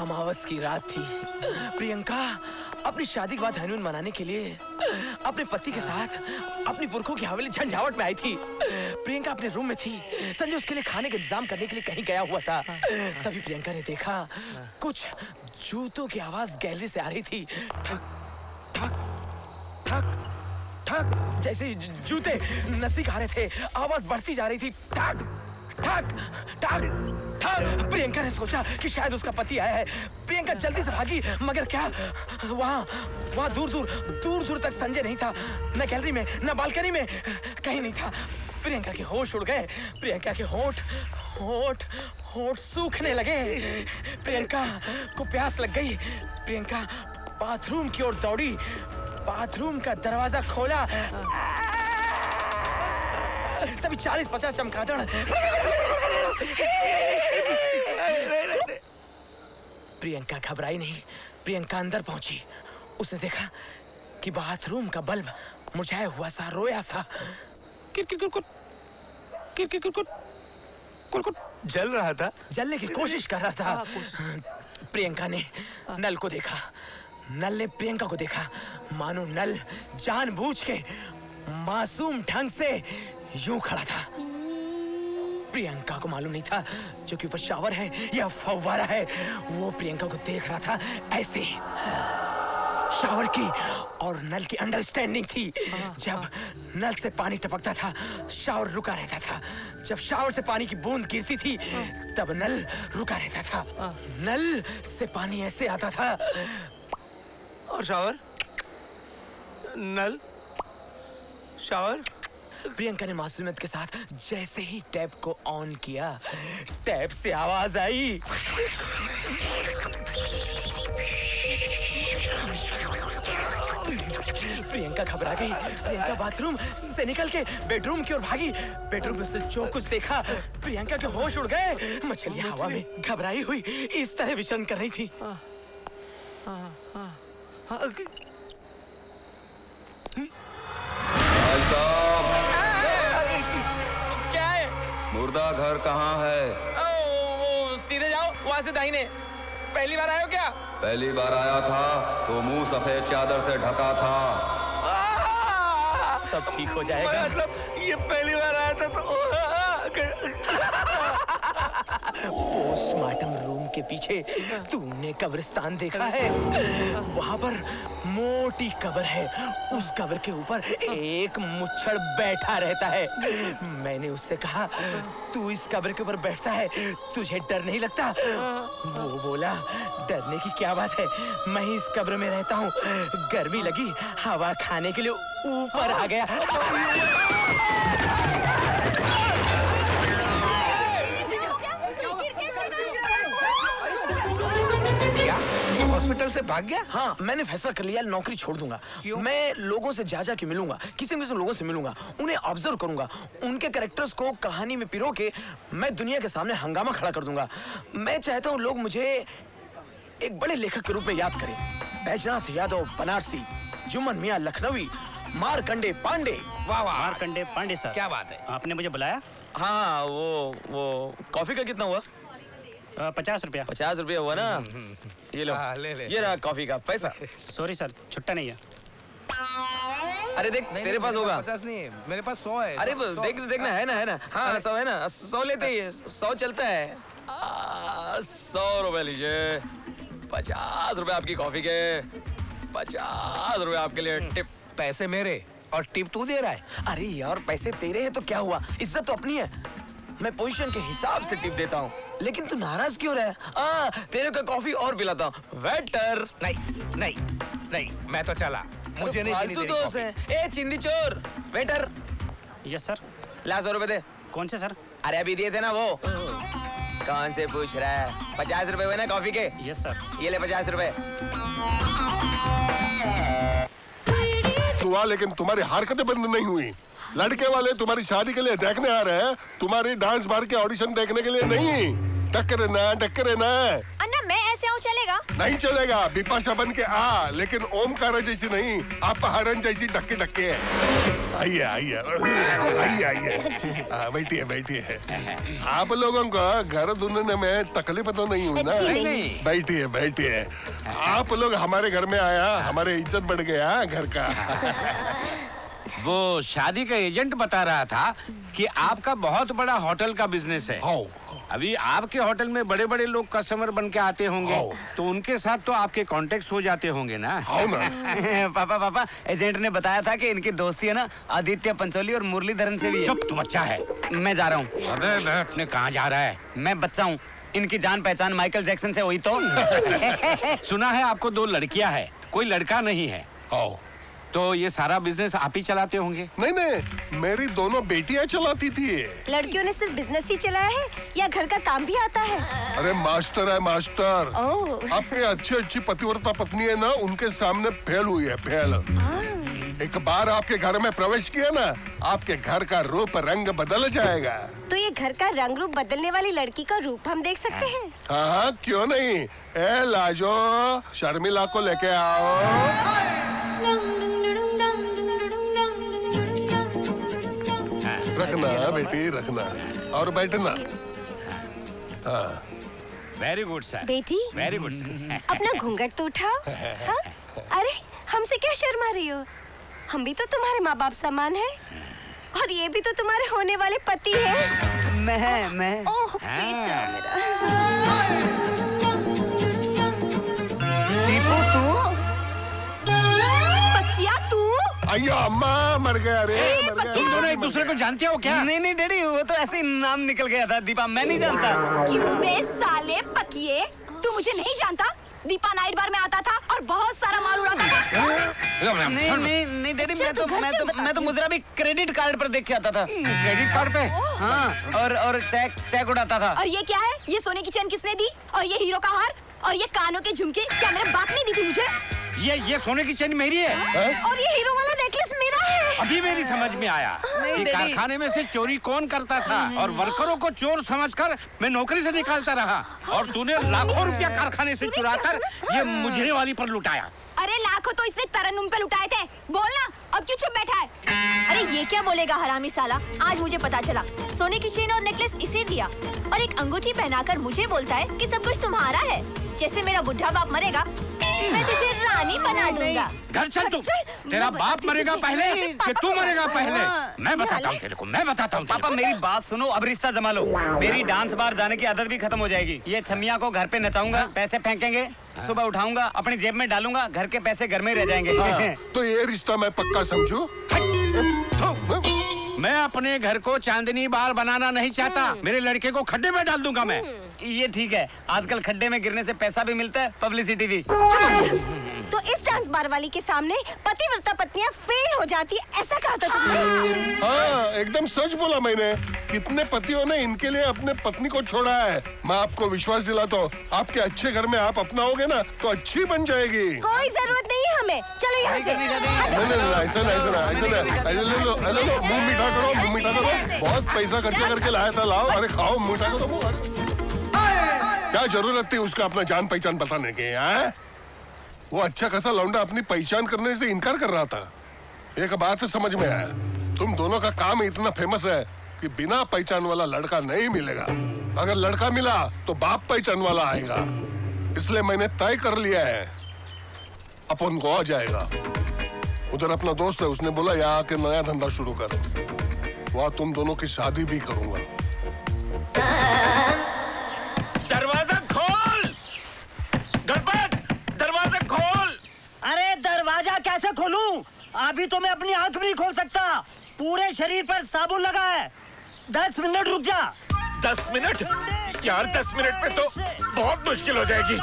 अमावस की रात थी। प्रियंका अपनी शादी के बाद हनीमून मनाने के लिए अपने पति के साथ अपनी पुरखों की हवेली झंझावट में आई थी। प्रियंका अपने रूम में थी। संजय उसके लिए खाने का इंतजाम करने के लिए कहीं गया हुआ था। तभी प्रियंका ने देखा कुछ जूतों की आवाज गैलरी से आ रही थी। ठक ठक ठक ठक, जैसे जूते नसी खा रहे थे। आवाज बढ़ती जा रही थी। ठक ठक ठक। प्रियंका ने सोचा कि शायद उसका पति आया है। प्रियंका जल्दी से भागी, मगर क्या वहाँ दूर दूर तक संजय नहीं था। न गैलरी में न बालकनी में, कहीं नहीं था। प्रियंका के होश उड़ गए। प्रियंका के होठ सूखने लगे। प्रियंका को प्यास लग गई। प्रियंका बाथरूम की ओर दौड़ी। बाथरूम का दरवाजा खोला। तभी 40-50 चमगादड़ प्रियंका घबराई नहीं। प्रियंका अंदर पहुंची। उसने देखा कि बाथरूम का बल्ब मुरझाया हुआ सा, रोया सा जल रहा था, जलने की कोशिश कर रहा था। प्रियंका ने नल को देखा। नल ने प्रियंका को देखा। मानो नल जानबूझ के मासूम ढंग से यूं खड़ा था। प्रियंका को मालूम नहीं था जो कि ऊपर शावर है या फव्वारा है। वो प्रियंका को देख रहा था ऐसे। शावर की और नल की अंडरस्टैंडिंग थी। जब नल से पानी टपकता था, शावर रुका रहता था। जब शावर से पानी की बूंद गिरती थी, तब नल रुका रहता था। नल से पानी ऐसे आता था। और शावर, नल, शावर। प्रियंका ने मासूमियत के साथ जैसे ही टैप को ऑन किया, टैप से आवाज आई। प्रियंका घबरा गई। प्रियंका बाथरूम से निकल के बेडरूम की ओर भागी। बेडरूम में उसने जो कुछ देखा, प्रियंका के होश उड़ गए। मछलियां हवा में घबराई हुई इस तरह विचरण कर रही थी। क्या है? मुर्दा घर कहाँ है? वो सीधे जाओ, वहाँ से दाहिने। पहली बार आए हो क्या? पहली बार आया था तो मुंह सफेद चादर से ढका था। सब ठीक हो जाएगा। मतलब ये पहली बार आया था तो पोस्टमार्टम रूम के पीछे तूने कब्रिस्तान देखा है? वहाँ पर मोटी कब्र है। उस कब्र के ऊपर एक मुच्छड़ बैठा रहता है। मैंने उससे कहा, तू इस कब्र के ऊपर बैठता है, तुझे डर नहीं लगता? वो बोला, डरने की क्या बात है, मैं ही इस कब्र में रहता हूँ। गर्मी लगी, हवा खाने के लिए ऊपर आ गया। हॉस्पिटल से भाग गया? हाँ, मैंने फैसला कर लिया, नौकरी छोड़ दूंगा। क्यों? मैं लोगों से जा के मिलूंगा, किसी लोगों से मिलूंगा, उन्हें ऑब्जर्व करूंगा, उनके कैरेक्टर्स को कहानी में पिरो के मैं दुनिया के सामने हंगामा खड़ा कर दूंगा। मैं चाहता हूँ लोग मुझे एक बड़े लेखक के रूप में याद करें। बैजनाथ यादव बनारसी, जुम्मन मियां लखनवी, मार्कंडे पांडे। वाह वाह, मार्कंडे पांडे साहब, क्या बात है। आपने मुझे बुलाया? हाँ, वो कॉफी का कितना हुआ? 50 रुपया। 50 रुपया हुआ ना? ये लो, ले। ये रहा कॉफी का पैसा। सॉरी सर, छुट्टा नहीं है। अरे देख, तेरे पास होगा। 50 नहीं है, मेरे पास 100 है। अरे देखना है ना। हाँ, 100 है ना? 100 लेते ही 100 चलता है। 100 रुपए लीजिए। 50 रुपए आपकी कॉफी के। 50 रुपए आपके लिए टिप। पैसे मेरे और टिप तू दे रहा है? अरे यार, पैसे तेरे हैं तो क्या हुआ, इज्जत तो अपनी है। मैं पोजीशन के हिसाब से टिप देता हूँ। लेकिन तू नाराज क्यों रहा? तेरे को कॉफी और पिलाता हूँ। वेटर। नहीं, मैं तो चला, मुझे नहीं पीनी तेरी दोस्त है। ए चिंदी चोर, वेटर। Yes sir. ला 100 रुपए दे। कौन से सर? अरे अभी दिए थे ना वो। कौन से पूछ रहा है? 50 रुपए हुए ना कॉफी के? Yes sir. ये ले 50 रुपए। हुआ, लेकिन तुम्हारी हरकतें बंद नहीं हुई। लड़के वाले तुम्हारी शादी के लिए देखने आ रहे हैं, तुम्हारी डांस बार के ऑडिशन देखने के लिए नहीं। टक्कर ना अन्ना, मैं ऐसे जाऊँ चलेगा? नहीं चलेगा, बिपाशा बन के आ, लेकिन ओमकारा जैसी नहीं, अपहरण जैसी ढक्के ढक्के है। आइए आइए आइए आइए, बैठिए बैठिए। आप लोगों को घर ढूंढने में तकलीफ तो नहीं हुई ना? नहीं। बैठिए बैठिए। आप लोग हमारे घर में आया, हमारे इज्जत बढ़ गया घर का। वो शादी का एजेंट बता रहा था कि आपका बहुत बड़ा होटल का बिजनेस है। हाँ। अभी आपके होटल में बड़े बड़े लोग कस्टमर बन के आते होंगे, तो उनके साथ तो आपके कॉन्टेक्ट हो जाते होंगे ना? हाँ ना। पापा एजेंट ने बताया था कि इनकी दोस्ती है ना आदित्य पंचोली और मुरलीधरन से भी है। चुप, तू बच्चा है। मैं जा रहा हूँ। अबे बैठने कहाँ जा रहा है? मैं बच्चा हूँ, इनकी जान पहचान माइकल जैक्सन से हुई तो। सुना है आपको 2 लड़कियां हैं, कोई लड़का नहीं है। हाँ। तो ये सारा बिजनेस आप ही चलाते होंगे? नहीं नहीं, मेरी दोनों बेटियां चलाती थी। लड़कियों ने सिर्फ बिजनेस ही चलाया है या घर का काम भी आता है? अरे मास्टर है मास्टर। ओह। आपके अच्छी पतिव्रता पत्नी है ना, उनके सामने फेल हुई है, फेल। एक बार आपके घर में प्रवेश किया ना, आपके घर का रूप रंग बदल जाएगा। तो ये घर का रंग रूप बदलने वाली लड़की का रूप हम देख सकते हैं? हाँ हाँ, क्यों नहीं। ए लाजो, शर्मिला को लेके आओ। रखना बेटी, रखना और बैठना। हाँ। Very good sir. बेटी, वेरी गुड सर। अपना घूंघट तो उठाओ। हाँ? अरे हमसे क्या शर्मा रही हो? हम भी तो तुम्हारे माँ बाप समान हैं और ये भी तो तुम्हारे होने वाले पति हैं। मैं ओह बेटा मेरा। दीपू तू? पकिया तू? अयो अम्मा, मर गया रे, मर गया। तुम दोनों एक दूसरे को जानते हो क्या? नहीं डैडी, वो तो ऐसे ही नाम निकल गया था। दीपा मैं नहीं जानता। क्यों बे साले पकिए, तू मुझे नहीं जानता? दीपा नाइट बार में आता था और बहुत सारा माल उड़ाता था। नहीं डैडी, मैं तो मुजरा भी क्रेडिट कार्ड पर देख के आता था। क्रेडिट कार्ड पे? हाँ, और चेक उड़ाता था। और ये क्या है? ये सोने की चेन किसने दी? और ये हीरो का हार? और ये कानों के झुमके क्या मेरे बाप ने दी थी मुझे? ये सोने की चेन मेरी है। और ये हीरो वाला नेकलेस मेरा है। अभी मेरी समझ में आया कि कारखाने में से चोरी कौन करता था, और वर्करों को चोर समझकर मैं नौकरी से निकालता रहा, और तूने लाखों रुपया कारखाने से चुराकर ये मुजरे वाली पर लुटाया। अरे लाखों तो इसने तरन्नुम पे लुटाए थे। बोलना, अब क्यों चुप बैठा है? अरे ये क्या बोलेगा हरामी साला? आज मुझे पता चला सोने की चेन और नेकलेस इसे दिया और एक अंगूठी पहनाकर मुझे बोलता है कि सब कुछ तुम्हारा है। जैसे मेरा बुढ़ा बाप मरेगा मैं तुझे रानी बना दूंगा। घर चल तू। तेरा बाप मरेगा पहले कि तू मरेगा पहले? मैं बताता हूँ तेरे को, मैं बताता हूँ। पापा मेरी बात सुनो, अब रिश्ता जमा लो। मेरी डांस बार जाने की आदत भी खत्म हो जाएगी। ये छमिया को घर पे नचाऊंगा, पैसे फेंकेंगे, सुबह उठाऊंगा, अपनी जेब में डालूंगा, घर के पैसे घर में रह जाएंगे। तो ये रिश्ता मैं पक्का समझू। मैं अपने घर को चांदनी बार बनाना नहीं चाहता। मेरे लड़के को खड्डे में डाल दूंगा मैं। ये ठीक है, आजकल खड्डे में गिरने से पैसा भी मिलता है, पब्लिसिटी भी। तो इस डांस बार वाली के सामने पतिव्रता पत्नियां फेल हो जाती है, ऐसा कहा था तुमने? हाँ, एकदम सच बोला मैंने। कितने पतियों ने इनके लिए अपने पत्नी को छोड़ा है। मैं आपको विश्वास दिलाता हूँ, आपके अच्छे घर में आप अपनाओगे ना तो अच्छी बन जाएगी। कोई जरूरत नहीं है हमें, चलो यहाँ से। नहीं, ऐसा लो, मुंह मीठा करो, मुंह मीठा करो। बहुत पैसा खर्चा करके लाया था, लाओ, अरे खाओ, मीठा करो मुंह। क्या जरूरत थी उसका अपना जान पहचान बताने के? वो अच्छा खासा लौंडा अपनी पहचान करने से इनकार कर रहा था। एक बात समझ में आया, तुम दोनों का काम इतना फेमस है कि बिना पहचान वाला लड़का नहीं मिलेगा। अगर लड़का मिला तो बाप पहचान वाला आएगा। इसलिए मैंने तय कर लिया है, अपन को आ जाएगा। उधर अपना दोस्त है, उसने बोला यहाँ आके नया धंधा शुरू कर, वहाँ तुम दोनों की शादी भी करूंगा। दरवाजा खोल, गणपत, दरवाजा खोल। अरे दरवाजा कैसे खोलूं? अभी तो मैं अपनी आंख भी नहीं खोल सकता। पूरे शरीर पर साबुन लगा है। 10 मिनट रुक जा। 10 मिनट? यार 10 मिनट में तो बहुत मुश्किल हो जाएगी।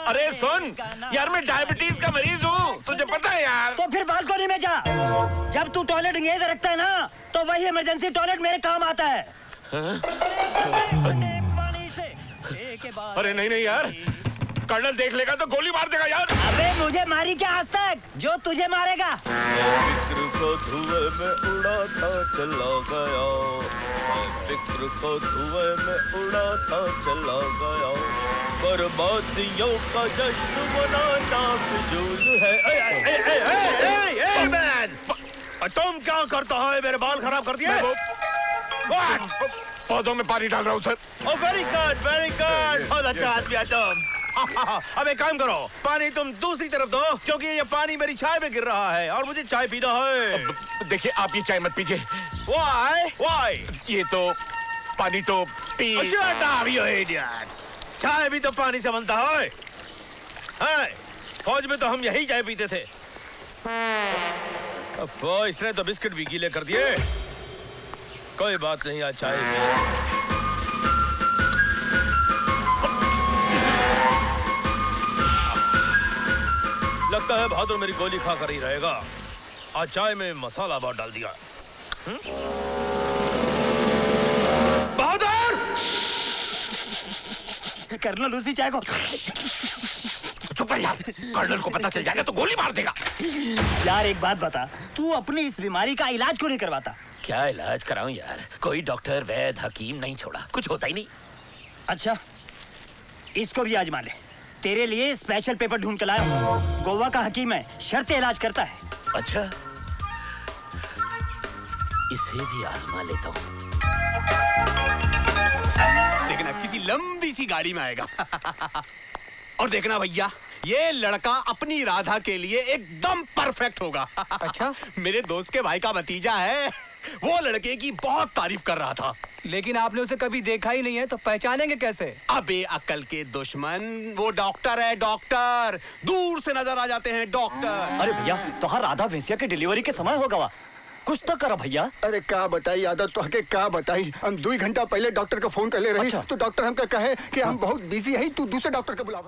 अरे सुन यार, मैं डायबिटीज का मरीज हूँ, तुझे पता है यार। तो फिर बालकनी में जा। जब तू टॉयलेट इंगेज रखता है ना, तो वही इमरजेंसी टॉयलेट मेरे काम आता है। अरे नहीं यार, कर्नल देख लेगा तो गोली मार देगा यार। अबे मुझे मारी क्या आज तक, जो तुझे मारेगा। फिक्र को धुएं में उड़ा था चला गया, फिक्र को धुएं में उड़ा था चला गया, बर्बादियों का जश्न मनाना फिजूल है। तुम क्या करता है? मेरे बाल खराब कर दिए। पौधों में पानी डाल रहा हूँ सर। ओह वेरी गुड बहुत अच्छा आदमी है तुम। अब एक काम करो, पानी तुम दूसरी तरफ दो, क्योंकि ये पानी मेरी चाय में गिर रहा है और मुझे चाय पीना है। देखिए आप ये चाय मत पीजिए। Why? ये तो पानी तो P. Shut up, you idiot! चाय भी तो पानी से बनता है। फौज में तो हम यही चाय पीते थे। अफ़्फ़ो, इसने तो बिस्किट भी गीले कर दिए। कोई बात नहीं, आज चाय में लगता है बहादुर मेरी गोली खा कर ही रहेगा। आज चाय में मसाला बहुत डाल दिया। बहादुर! कर्नल उसी चाय को। चुप कर यार, कर्नल को पता चल जाएगा तो गोली मार देगा। यार एक बात बता, तू अपनी इस बीमारी का इलाज क्यों नहीं करवाता? क्या इलाज कराऊं यार, कोई डॉक्टर वैद्य हकीम नहीं छोड़ा, कुछ होता ही नहीं। अच्छा, इसको भी आजमा ले। तेरे लिए स्पेशल पेपर ढूंढ के लाया हूं। गोवा का हकीम है, शर्त इलाज करता है। अच्छा, इसे भी आजमा लेता हूँ। देखना किसी लंबी सी गाड़ी में आएगा। और देखना भैया, ये लड़का अपनी राधा के लिए एकदम परफेक्ट होगा। अच्छा? मेरे दोस्त के भाई का भतीजा है, वो लड़के की बहुत तारीफ कर रहा था। लेकिन आपने उसे कभी देखा ही नहीं है, तो पहचानेंगे कैसे? अबे अकल के दुश्मन, वो डॉक्टर है, डॉक्टर। दूर से नजर आ जाते हैं डॉक्टर। अरे भैया, तो हर राधा भैंसिया के डिलीवरी के समय होगा, कुछ तो करो भैया। अरे का बताई आदत तो हके का बताई, हम 2 घंटा पहले डॉक्टर का फोन कर ले रही। अच्छा। तो डॉक्टर हमका कहे कि हम बहुत बिजी हैं, तू दूसरे डॉक्टर का बुलावा।